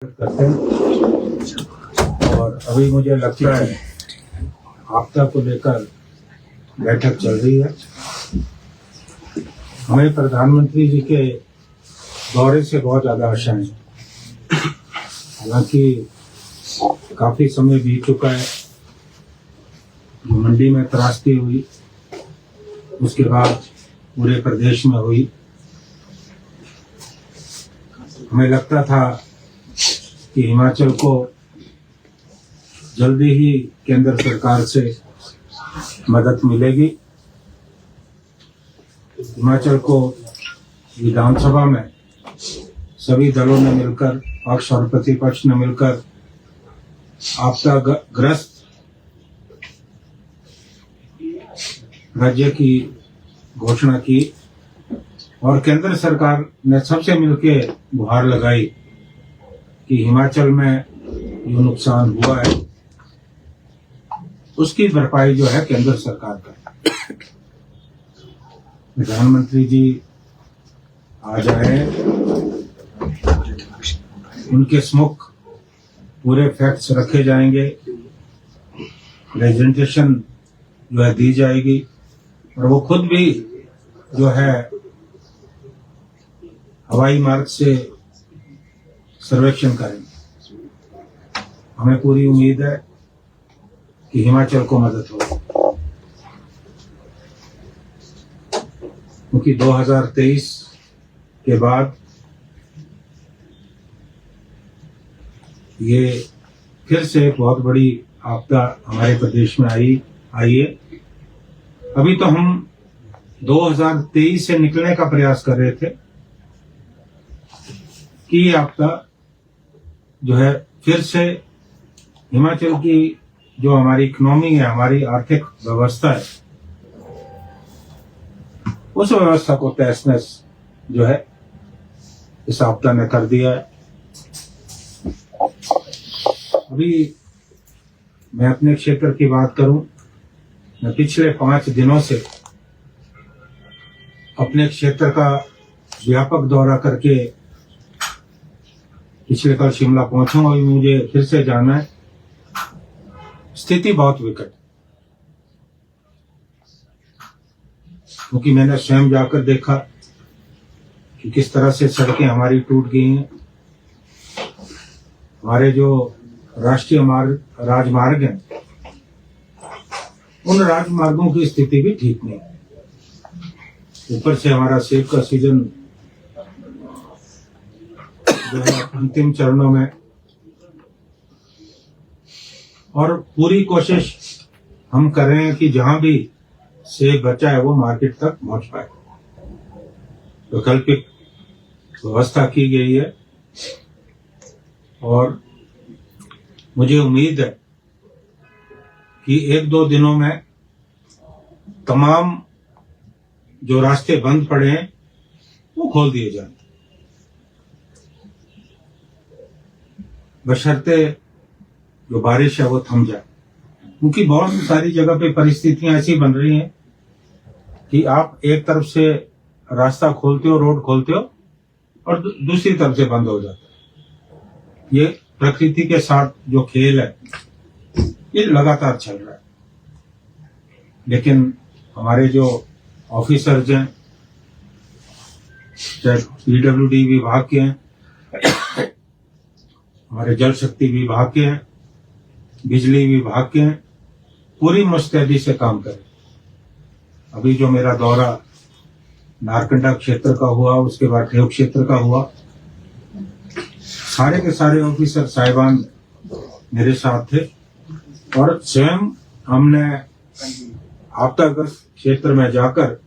करते हैं। और अभी मुझे लगता है आपदा को लेकर बैठक चल रही है। हमें प्रधानमंत्री जी के दौरे से बहुत ज्यादा आशा है। हालांकि काफी समय बीत चुका है। जो मंडी में त्रासदी हुई उसके बाद पूरे प्रदेश में हुई। हमें लगता था कि हिमाचल को जल्दी ही केंद्र सरकार से मदद मिलेगी। हिमाचल को विधानसभा में सभी दलों ने मिलकर, पक्ष और प्रतिपक्ष ने मिलकर आपदाग्रस्त राज्य की घोषणा की और केंद्र सरकार ने सबसे मिलकर गुहार लगाई कि हिमाचल में जो नुकसान हुआ है उसकी भरपाई जो है केंद्र सरकार का। प्रधानमंत्री जी आ जाए, उनके सम्मुख पूरे फैक्ट्स रखे जाएंगे, प्रेजेंटेशन जो है दी जाएगी और वो खुद भी जो है हवाई मार्ग से सर्वेक्षण करेंगे। हमें पूरी उम्मीद है कि हिमाचल को मदद होगी, क्योंकि 2023 के बाद ये फिर से एक बहुत बड़ी आपदा हमारे प्रदेश में आई है। अभी तो हम 2023 से निकलने का प्रयास कर रहे थे कि ये आपदा जो है फिर से हिमाचल की जो हमारी इकोनॉमी है, हमारी आर्थिक व्यवस्था है, उस व्यवस्था को तहस-नहस जो है इस आपदा ने कर दिया है। अभी मैं अपने क्षेत्र की बात करूं, मैं पिछले 5 दिनों से अपने क्षेत्र का व्यापक दौरा करके पिछले कल शिमला पहुंचा। अभी मुझे फिर से जाना है। स्थिति बहुत विकट, क्योंकि मैंने स्वयं जाकर देखा कि किस तरह से सड़कें हमारी टूट गई हैं। हमारे जो राष्ट्रीय राजमार्ग हैं, उन राजमार्गों की स्थिति भी ठीक नहीं है। ऊपर से हमारा सेब का सीजन जो है अंतिम चरणों में, और पूरी कोशिश हम कर रहे हैं कि जहां भी सेब बचा है वो मार्केट तक पहुंच पाए। वैकल्पिक व्यवस्था की गई है और मुझे उम्मीद है कि 1-2 दिनों में तमाम जो रास्ते बंद पड़े हैं वो खोल दिए जाएं, बशर्ते जो बारिश है वो थम जाए। क्योंकि बहुत सारी जगह पे परिस्थितियां ऐसी बन रही हैं कि आप एक तरफ से रास्ता खोलते हो, रोड खोलते हो, और दूसरी तरफ से बंद हो जाता है। ये प्रकृति के साथ जो खेल है ये लगातार चल रहा है। लेकिन हमारे जो ऑफिसर्स हैं, चाहे पीडब्ल्यूडी विभाग के हैं, हमारे जल शक्ति विभाग के हैं, बिजली विभाग के हैं, पूरी मुस्तैदी से काम करें। अभी जो मेरा दौरा नारकंडा क्षेत्र का हुआ, उसके बाद ठेव क्षेत्र का हुआ, सारे के सारे ऑफिसर साहिबान मेरे साथ थे और स्वयं हमने आपदाग्रस्त क्षेत्र में जाकर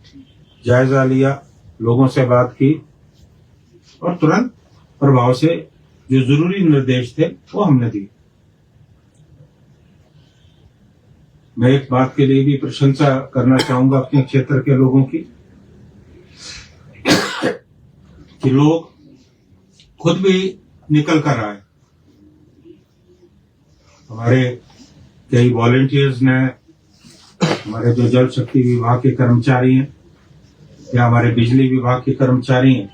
जायजा लिया, लोगों से बात की और तुरंत प्रभाव से जो जरूरी निर्देश थे वो हमने दिए। मैं एक बात के लिए भी प्रशंसा करना चाहूंगा अपने क्षेत्र के लोगों की, कि लोग खुद भी निकल कर आए। हमारे कई वॉलंटियर्स ने, हमारे जो जल शक्ति विभाग के कर्मचारी हैं या हमारे बिजली विभाग के कर्मचारी हैं,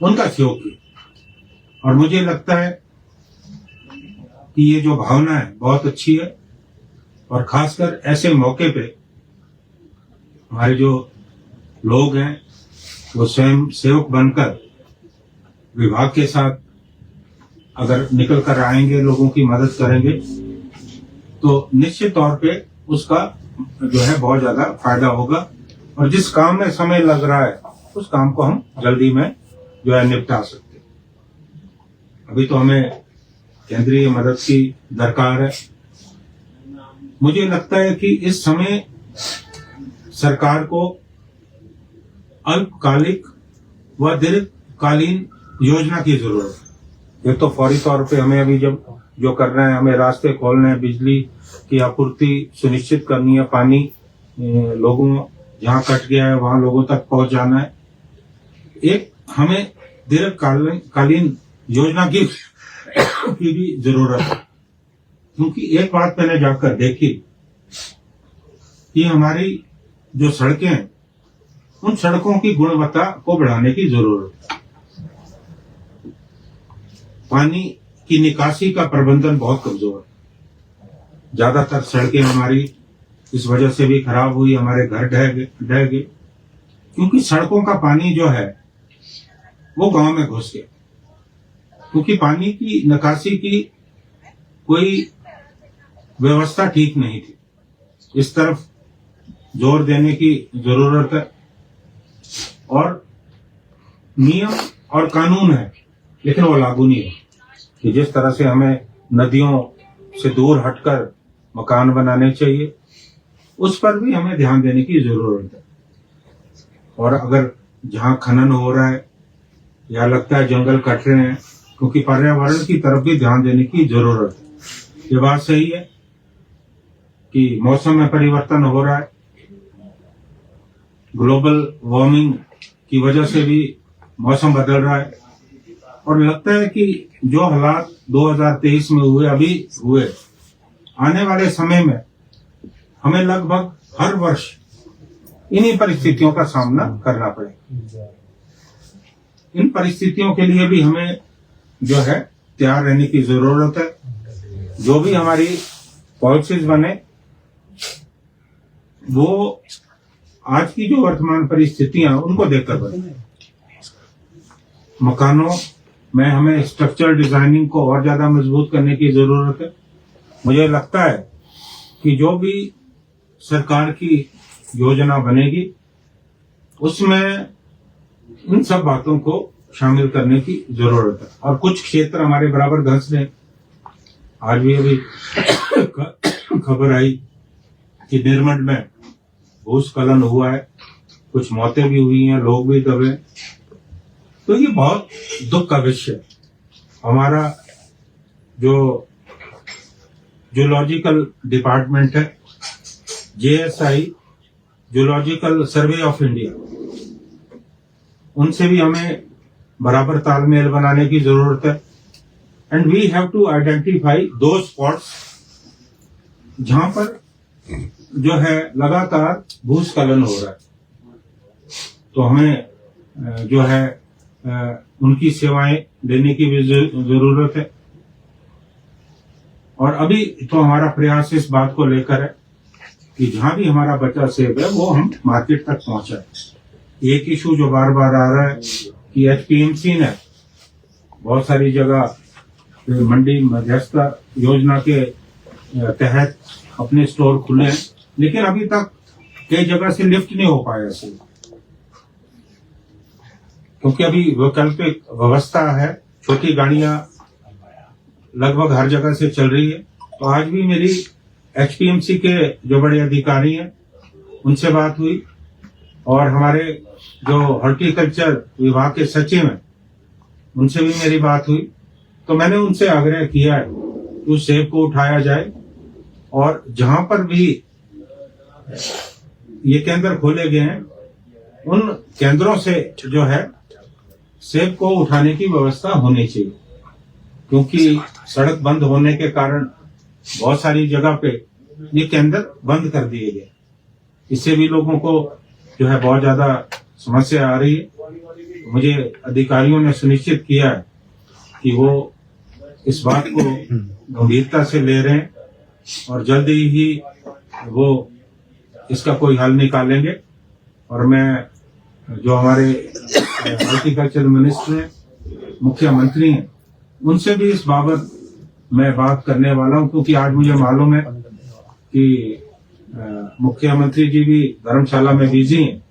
उनका सहयोग किया और मुझे लगता है कि ये जो भावना है बहुत अच्छी है, और खासकर ऐसे मौके पे हमारे जो लोग हैं वो स्वयं सेवक बनकर विभाग के साथ अगर निकल कर आएंगे, लोगों की मदद करेंगे, तो निश्चित तौर पे उसका जो है बहुत ज्यादा फायदा होगा, और जिस काम में समय लग रहा है उस काम को हम जल्दी में जो है निपटा सकते हैं। अभी तो हमें केंद्रीय मदद की दरकार है। मुझे लगता है कि इस समय सरकार को अल्पकालिक व दीर्घकालीन योजना की जरूरत है। एक तो फौरी तौर पे हमें अभी जब जो करना है, हमें रास्ते खोलने हैं, बिजली की आपूर्ति सुनिश्चित करनी है, पानी लोगों जहाँ कट गया है वहां लोगों तक पहुंचाना है। एक हमें दीर्घकालीन योजना की भी जरूरत है, क्योंकि एक बात मैंने जाकर देखी कि हमारी जो सड़कें हैं उन सड़कों की गुणवत्ता को बढ़ाने की जरूरत है। पानी की निकासी का प्रबंधन बहुत कमजोर है। ज्यादातर सड़कें हमारी इस वजह से भी खराब हुई, हमारे घर ढह गए, क्योंकि सड़कों का पानी जो है वो गांव में घुस गया, क्योंकि पानी की निकासी की कोई व्यवस्था ठीक नहीं थी। इस तरफ जोर देने की जरूरत है, और नियम और कानून है लेकिन वो लागू नहीं है कि जिस तरह से हमें नदियों से दूर हटकर मकान बनाने चाहिए, उस पर भी हमें ध्यान देने की जरूरत है। और अगर जहाँ खनन हो रहा है या लगता है जंगल कट रहे हैं, क्योंकि पर्यावरण की तरफ भी ध्यान देने की जरूरत है। ये बात सही है कि मौसम में परिवर्तन हो रहा है, ग्लोबल वार्मिंग की वजह से भी मौसम बदल रहा है, और लगता है कि जो हालात 2023 में हुए, अभी हुए, आने वाले समय में हमें लगभग हर वर्ष इन्हीं परिस्थितियों का सामना करना पड़ेगा। इन परिस्थितियों के लिए भी हमें जो है तैयार रहने की जरूरत है। जो भी हमारी पॉलिसीज बने वो आज की जो वर्तमान परिस्थितियां उनको देखकर बने। मकानों में हमें स्ट्रक्चरल डिजाइनिंग को और ज्यादा मजबूत करने की जरूरत है। मुझे लगता है कि जो भी सरकार की योजना बनेगी उसमें इन सब बातों को शामिल करने की जरूरत है। और कुछ क्षेत्र हमारे बराबर धंस रहे। आज भी अभी खबर आई कि निर्मंड में भूस्खलन हुआ है, कुछ मौतें भी हुई हैं, लोग भी दबे। तो ये बहुत दुख का विषय है। हमारा जो जूलॉजिकल डिपार्टमेंट है, JSI, zoological survey of India, उनसे भी हमें बराबर तालमेल बनाने की जरूरत है। And we have to identify दो स्पॉट्स जहां पर जो है लगातार भूस्खलन हो रहा है। तो हमें जो है उनकी सेवाएं लेने की भी जरूरत है। और अभी तो हमारा प्रयास इस बात को लेकर है कि जहां भी हमारा बचा सेब है वो हम मार्केट तक पहुंचाए। एक इशू जो बार बार आ रहा है कि HPMC ने बहुत सारी जगह मंडी मध्यस्थता योजना के तहत अपने स्टोर खुले हैं, लेकिन अभी तक कई जगह से लिफ्ट नहीं हो पाया से, क्योंकि अभी वैकल्पिक व्यवस्था है। छोटी गाड़ियां लगभग हर जगह से चल रही है। तो आज भी मेरी HPMC के जो बड़े अधिकारी हैं उनसे बात हुई, और हमारे जो हॉर्टिकल्चर विभाग के सचिव हैं उनसे भी मेरी बात हुई। तो मैंने उनसे आग्रह किया है कि उस सेब को उठाया जाए, और जहां पर भी ये केंद्र खोले गए हैं उन केंद्रों से जो है सेब को उठाने की व्यवस्था होनी चाहिए, क्योंकि सड़क बंद होने के कारण बहुत सारी जगह पे ये केंद्र बंद कर दिए गए। इससे भी लोगों को जो है बहुत ज्यादा समस्या आ रही है। मुझे अधिकारियों ने सुनिश्चित किया है कि वो इस बात को गंभीरता से ले रहे हैं और जल्दी ही वो इसका कोई हल निकालेंगे। और मैं जो हमारे हॉर्टिकल्चर मिनिस्टर हैं, मुख्यमंत्री हैं, उनसे भी इस बाबत मैं बात करने वाला हूं, क्योंकि आज मुझे मालूम है कि मुख्यमंत्री जी भी धर्मशाला में बिजी हैं